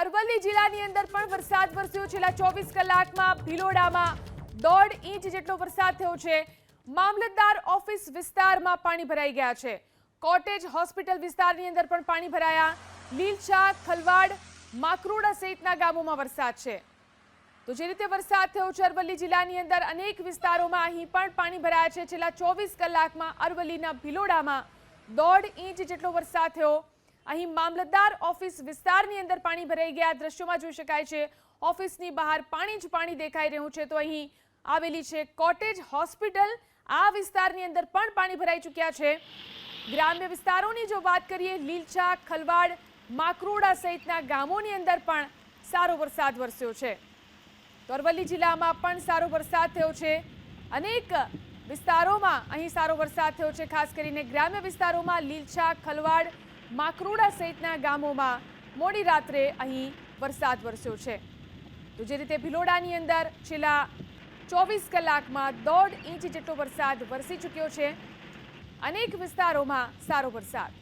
અરવલ્લી જિલ્લાની અંદર પણ વરસાદ વરસ્યો। છેલ્લા 24 કલાકમાં ભિલોડામાં 1.5 ઇંચ જેટલો વરસાદ થયો છે। મામલતદાર ઓફિસ વિસ્તારમાં પાણી ભરાઈ ગયા છે। કોટેજ હોસ્પિટલ વિસ્તારની અંદર પણ પાણી ભરાયા। લીલછા, ખલવાડ, માકરોડા સહિતના ગામોમાં વરસાદ છે। તો જે રીતે વરસાદ થયો છે અરવલ્લી જિલ્લાની અંદર અનેક વિસ્તારોમાં અહીં પણ પાણી ભરાયા છે। છેલ્લા 24 કલાકમાં અરવલ્લીના ભિલોડામાં 1.5 ઇંચ જેટલો વરસાદ થયો। અહીં મામલતદાર ઓફિસ વિસ્તારની અંદર પાણી ભરાઈ ગયા। દ્રશ્યોમાં જોઈ શકાય છે ઓફિસની બહાર પાણી જ પાણી દેખાઈ રહ્યું છે। તો અહીં આવેલી છે કોટેજ હોસ્પિટલ, આ વિસ્તારની અંદર પણ પાણી ભરાઈ ચૂક્યા છે। ગ્રામ્ય વિસ્તારોની જો વાત કરીએ, લીલછા, ખલવાડ, માકરોડા સહિતના ગામોની અંદર પણ સારો વરસાદ વરસ્યો છે। તો અરવલ્લી જિલ્લામાં પણ સારો વરસાદ થયો છે। અનેક વિસ્તારોમાં અહીં સારો વરસાદ થયો છે। ખાસ કરીને ગ્રામ્ય વિસ્તારોમાં લીલછા, ખલવાડ, માકરોડા સહિતના ગામોમાં મોડી રાત્રે અહીં વરસાદ વરસ્યો છે। તો જે રીતે ભિલોડાની અંદર છેલ્લા 24 કલાકમાં 1.5 ઇંચ જેટલો વરસાદ વરસી ચૂક્યો છે। અનેક વિસ્તારોમાં સારો વરસાદ।